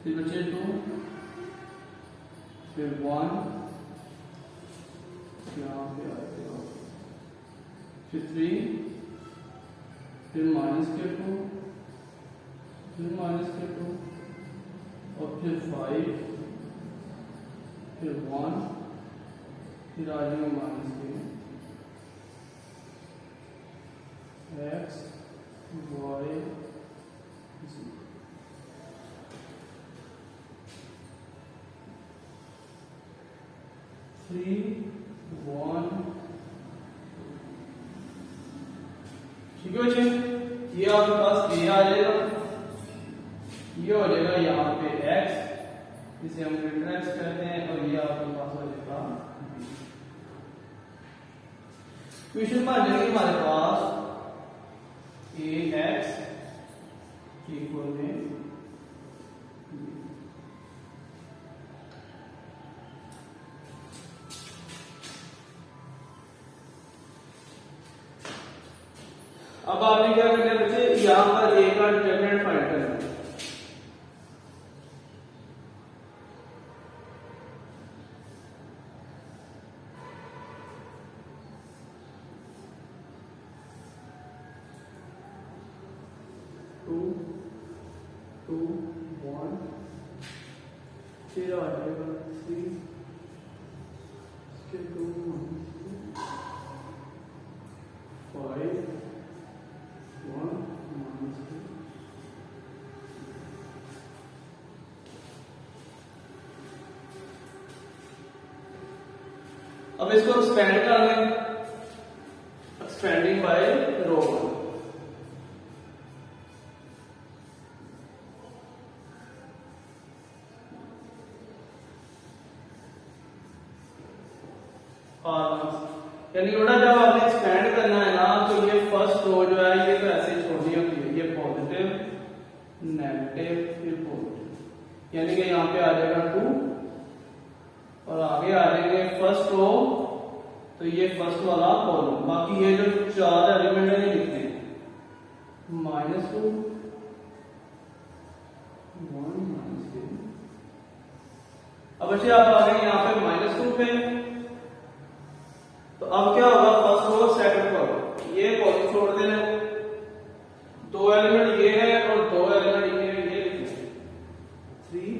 फिर बचे 2, फिर 1 यहाँ पे आते हो, फिर 3, फिर -2, फिर -2 और फिर 5, फिर 1, फिर आ जाएगा -x y 3 1। ठीक है बच्चे, ये आपके पास a आ जाएगा, ये हो जाएगा यहाँ पे x, इसे हम डेल्टा x कहते हैं, और ये आपके पास हो जाएगा क्वेश्चन में आ जाएगी हमारे पास ax इक्वल में अब आपने क्या करना है बच्चे, यहां पर a का डिटरमिनेंट फाइंड करना है। फिर आ जाएगा 3, इसके 2 5 1 -2। अब इसको एक्सपेंड कर लें, एक्सपेंडिंग बाय रो 1। यानी बेटा जब आपने एक्सपेंड करना है ना, तो ये फर्स्ट रो जो है ये तो ऐसे छोड़नी होती है, ये पॉजिटिव नेगेटिव फिर पॉजिटिव, यानी कि यहाँ पे आ जाएगा 2 और आगे आ जाएंगे फर्स्ट रो, तो ये फर्स्ट वाला कॉलम, बाकी ये जो 4 एलिमेंट है ये लिखते हैं -2 1 -2। अब बच्चे आप आ गए यहाँ पे -2 पे, तो अब क्या होगा, फर्स्ट रो सेकंड रो, ये कॉलम छोड़ देना, 2 एलिमेंट ये है और 2 एलिमेंट ये लिखना, 3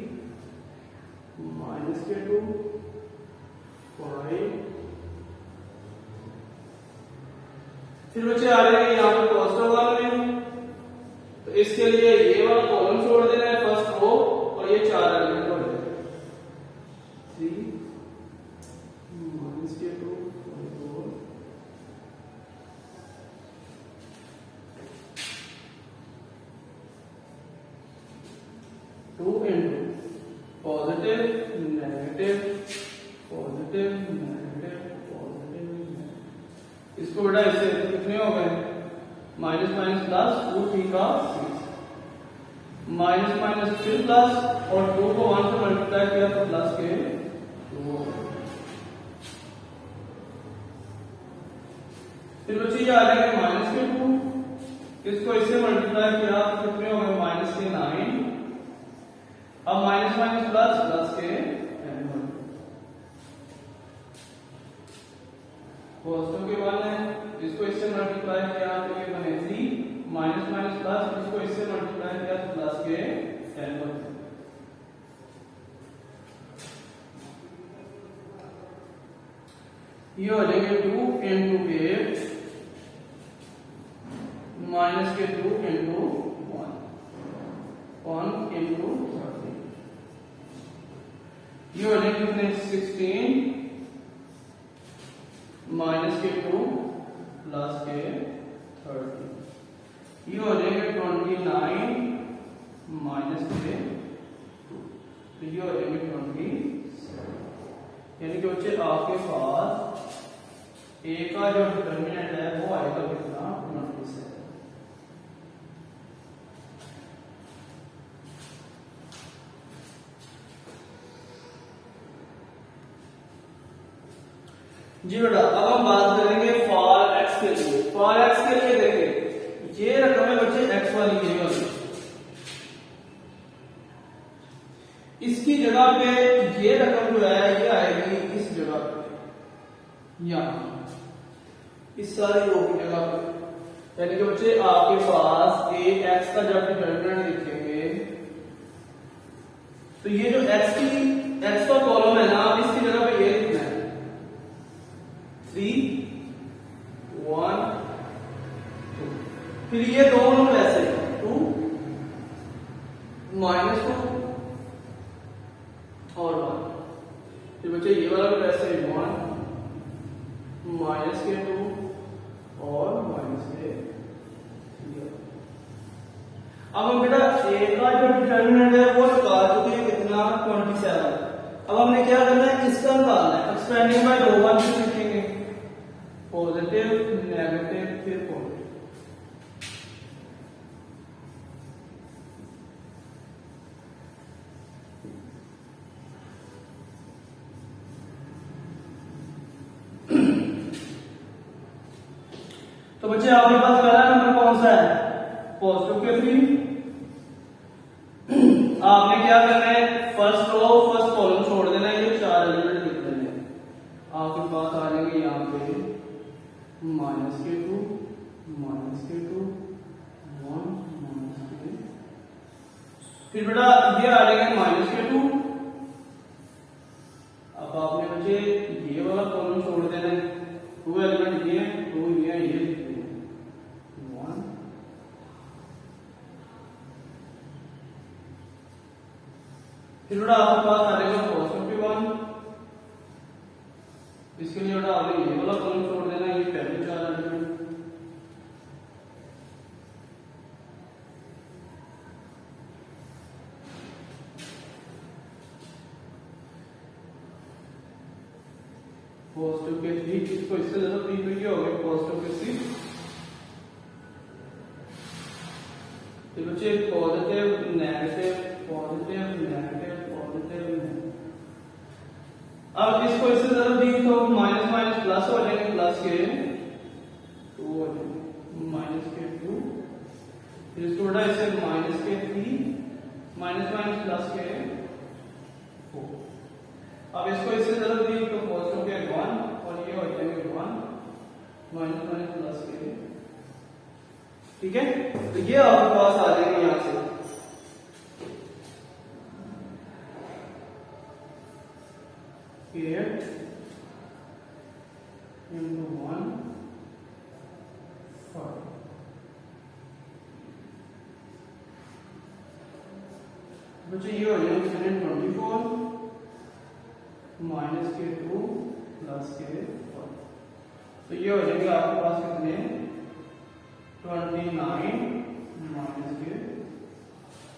-2 5। फिर बच्चे आ जाएंगे यहाँ पे पॉजिटिव वाले में, तो इसके लिए ये वाला कॉलम छोड़ देना है फर्स्ट रो, और ये 4 एलिमेंट हो जाएंगे 3 -2 2 into positive negative positive negative positive negative। इसको बेटा इससे कितने हो गए, माइनस माइनस प्लस 2 3 का 6, माइनस माइनस फिर प्लस, और 2 को 1 से मल्टीप्लाई किया तो प्लस के 2। फिर बच्चे ये आ जाएंगे माइनस के 2, इसको इससे मल्टीप्लाई किया तो कितने हो गए, माइनस के 9। अब माइनस माइनस प्लस, प्लस के 10। पॉजिटिव के 1 है, इसको इससे मल्टीप्लाई किया तो ये बने 3, माइनस माइनस प्लस, इसको इससे मल्टीप्लाई किया तो प्लस के 10 बने। ये हो जाएंगे 2 into 8 माइनस के 2 into 1 into 30। ये हो जाएंगे कितने, 16 माइनस के 2 प्लस के 30। ये हो जाएंगे 29 माइनस के 2, तो ये हो जाएंगे 27। यानी कि बच्चे आपके पास a का जो डिटरमिनेंट है वो आएगा कितना, 27। जी बेटा, अब हम बात करेंगे फॉर x के लिए। फॉर x के लिए देखिए, ये रकम है बच्चे x वाली, ये वाली इसकी जगह पे ये रकम जो है ये आएगी इस जगह पे, यहाँ इस सारी रो की जगह पे। यानी कि बच्चे आपके पास ए एक्स का जब डिटरमिनेंट लिखेंगे तो ये जो एक्स का कॉलम है ना, इसकी जगह पे ये लिखना है 3 1 2, फिर ये दोनों वैसे 2 -2 और 1, फिर बच्चे ये वाला भी वैसे 1 -2 और -2। अब हम बेटा ए का जो डिटरमिनेंट है वो निकाल चुके हैं, कितना 27। अब हमने क्या करना है, इसका निकालना है। एक्सपेंडिंग बाय रो 1 से लिखेंगे पॉजिटिव नेगेटिव फिर पॉजिटिव। तो बच्चे आपके पास पहला नंबर कौन सा है, पॉजिटिव के 3। आपने क्या करना है, फर्स्ट रो फर्स्ट कॉलम छोड़ देना है, ये 4 एलिमेंट लिख देने हैं। आपके पास आ जाएंगे यहाँ पे -2 -2 1 -2, फिर बेटा ये आ जाएगा -2। अब आपने बच्चे ये वाला कॉलम छोड़ देना है, 2 एलिमेंट ये हैं, 2 ये लिख देंगे 1। फिर बेटा आपके पास आ जाएगा पॉजिटिव 1। इसके लिए बेटा आपने ये वाला कॉलम छोड़ देना है, ये पहले 4 एलिमेंट। पॉजिटिव के 3, इसको इससे ज्यादा 3 पे क्या हो गया, पॉजिटिव के 3। तो बच्चे positive negative positive negative positive. अब इसको इससे ज्यादा 3 तो माइनस माइनस प्लस हो जाएंगे, प्लस के 2 हो जाएंगे, माइनस के 2, फिर इसको बेटा इससे माइनस के 3 माइनस माइनस प्लस के 4। अब इसको इससे ज्यादा 3 तो पॉजिटिव के 1 और ये हो जाएंगे 1 माइनस माइनस प्लस के। ठीक है, तो ये आपके पास आ जाएंगे यहां से 8 into 1 5। बच्चे ये हो जाएगा 24 माइनस के 2 प्लस के 1। तो ये हो जाएंगे आपके पास कितने 29 माइनस के।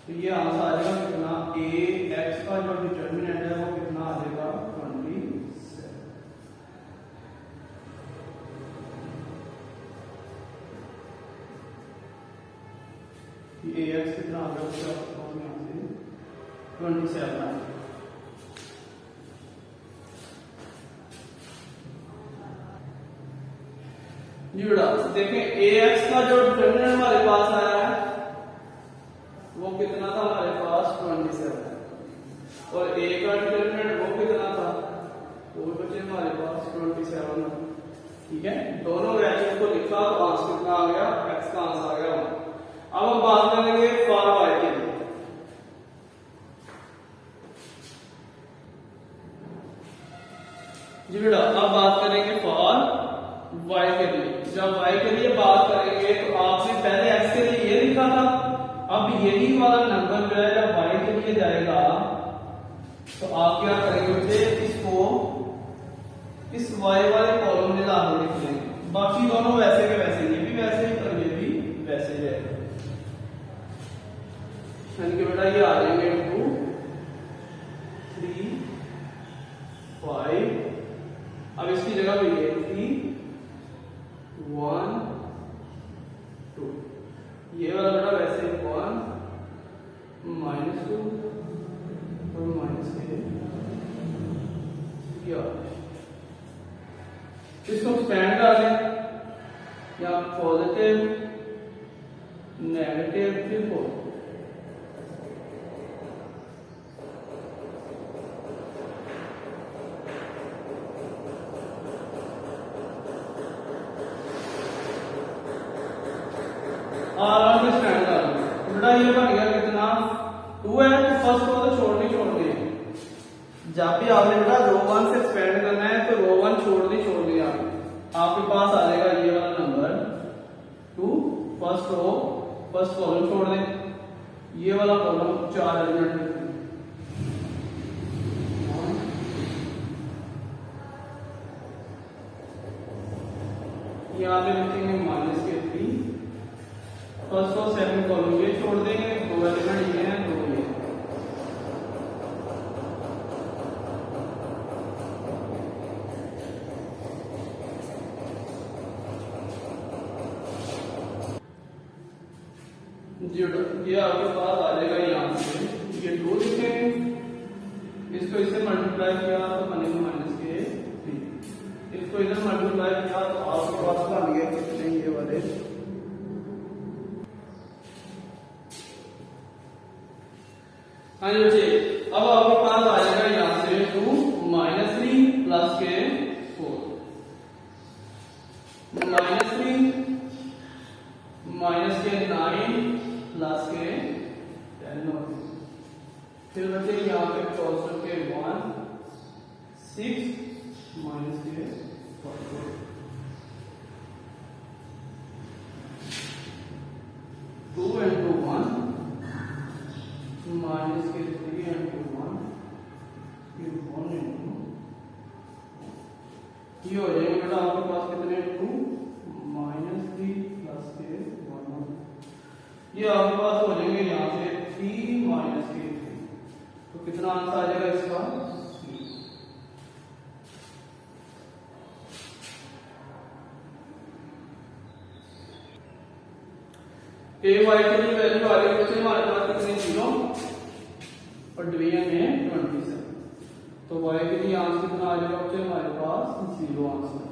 तो ये आंसर आ जाएगा कितना, ए एक्स का जो डिटरमिनेंट है वो कितना आ जाएगा 27। ए एक्स कितना आ गया उसका यहाँ से 27 आ गया। जी बेटा देखें ए एक्स का जो डिटरमिनेंट हमारे पास आया है वो कितना था हमारे पास 27, और ए का डिटरमिनेंट वो कितना था, वो बचे हमारे पास 27। ठीक है, दोनों वैल्यूज को लिखा तो आंसर कितना आ गया, एक्स का आंसर आ गया 1। अब हम बात करेंगे फॉर वाई के लिए। जी बेटा अब बात करेंगे फॉर वाई के लिए। जब वाई के लिए बात करेंगे तो आपने पहले एक्स के लिए ये लिखा था, अब यही वाला नंबर जो है जब वाई के लिए जाएगा तो आप क्या करेंगे बच्चे, इसको इस वाई वाले कॉलम में लाके लिख लेंगे। बाकी दोनों वैसे के वैसे, ये भी वैसे ही और ये भी वैसे जाएगा। यानी कि बेटा ये आ जाएंगे 2 3 5। अब इसकी जगह पे ये 3 1 2, ये वाला बेटा वैसे 1 -2 और -3। इसको एक्सपेंड कर लें, या पॉजिटिव नेगेटिव फिर पॉजिटिव। मेरे बन गया कितना 2 है, तो फर्स्ट रो तो छोड़नी है। जब भी आपने बेटा रो 1 से एक्सपेंड करना है तो रो 1 छोड़नी है आपके पास आ जाएगा ये वाला number 2, first row first column छोड़ दें, ये वाला कॉलम 4 एलिमेंट यहाँ पे लिखेंगे माइनस के 3, फर्स्ट और सेकंड कॉलम ये छोड़ देंगे, 2 एलिमेंट ये हैं 2 ये। ये आपके पास आ जाएगा यहाँ से ये 2 लिखेंगे, इसको इससे मल्टीप्लाई किया तो बनेगा माइनस के 3, इसको इधर मल्टीप्लाई किया तो आपके पास बन गया कितने ये वाले। हाँ जी बच्चे, अब आपके पास आ जाएगा यहाँ से 2 -3 प्लस के 4 -3 माइनस के 9 प्लस के 10 होते हैं। फिर बच्चे यहाँ पे क्रॉस के 1 6 माइनस के 4 2 into 1 माइनस के 3 into 1 फिर 1 into ये हो जाएगा बेटा आपके पास कितने 2 -3 प्लस के 1 ये आपके पास हो जाएंगे यहाँ से 3 माइनस के 3, तो कितना आंसर आ जाएगा इसका 3। ए वाई की वैल्यू आ गई बच्चे हमारे पास कितने 0 और डिवीजन में 27, तो वाई के लिए आंसर कितना आ जाएगा बच्चे हमारे पास 0 आंसर।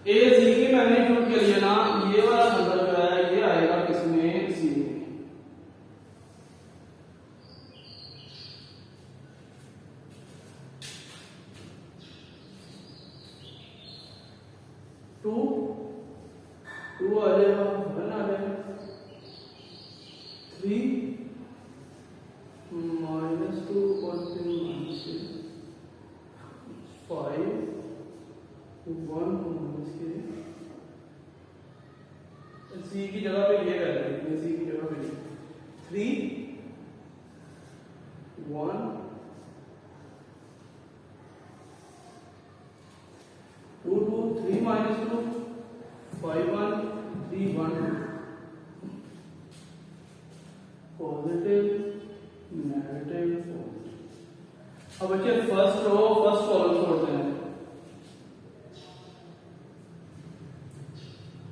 ए सी की मैग्नीट्यूड के लिए ना ये वाला नंबर जो है ये आएगा किसमें सी में। टू आ जाएगा 1 आ जाएगा 3 -2 और 3 -5 1 सी की जगह पे ये कर देंगे, सी की जगह पे 3 1 2 2 3 -2 5 1 3 1 पॉजिटिव नेगेटिव। अब बच्चे फर्स्ट रो फर्स्ट कॉलम छोड़ते हैं,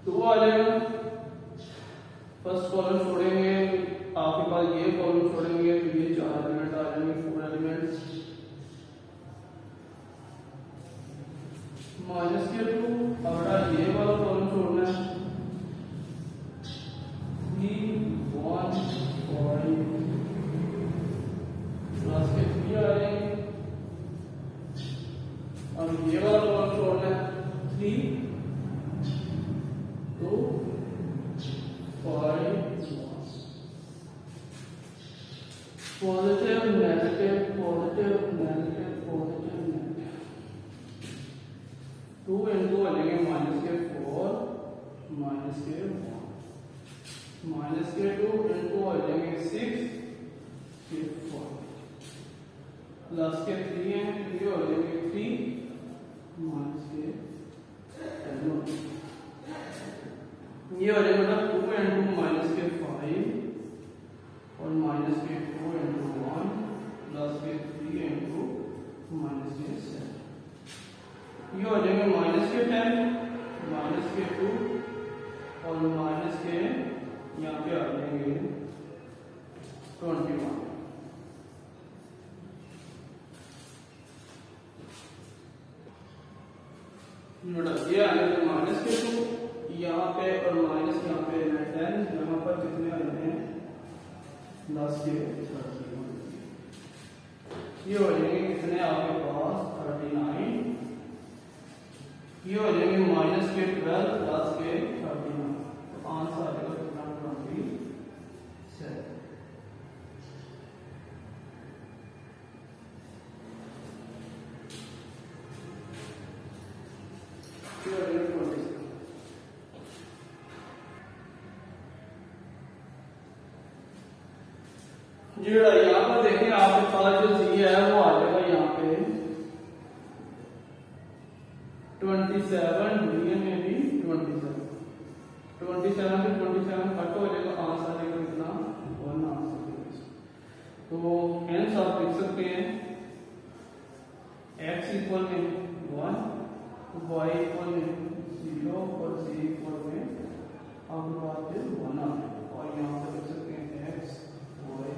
2 आ जाएगा, फर्स्ट कॉलम छोड़ेंगे आपके पास ये कॉलम छोड़ेंगे तो ये 4 एलिमेंट आ जाएंगे 4 एलिमेंट्स माइनस के 2 और ये वाला कॉलम छोड़ना है 3 1 5 प्लस के 3 आ जाएंगे, अब ये वाला कॉलम छोड़ना है 3 2 5 positive negative positive negative positive negative 2 into बनेंगे माइनस के 4 माइनस के 1 माइनस के 2 into आ जाएंगे 6 के 4 प्लस के 3 है ये हो जाएंगे 3 माइनस के 10 ये हो जाएगा 2 into माइनस के 5 और माइनस के 2 into 1 प्लस के 3 into माइनस के 7 ये हो जाएगा माइनस के 10 माइनस के 2 और माइनस के यहाँ पे आ जाएंगे 21। ये आ गया माइनस के 2 यहाँ पे और माइनस यहाँ पे 10, यहाँ पर कितने आ जाते हैं 10 के 30। ये हो जाएंगे कितने आपके पास 39 ये हो जाएंगे माइनस के 12 प्लस के 39, तो आंसर आ जाएगा कितना 27। जीड़ा यहाँ पर देखें आपके पास जो जी है वो आ जाएगा यहाँ पे 27, मीडियम में भी 27 से 27 कट हो जाएगा, आंसर आ जाएगा कितना 1 आंसर। तो हेंस आप लिख सकते हैं x इक्वल में 1, y इक्वल में 0 और z इक्वल में आपके पास 1 आ जाएगा, और यहाँ पर लिख सकते हैं x y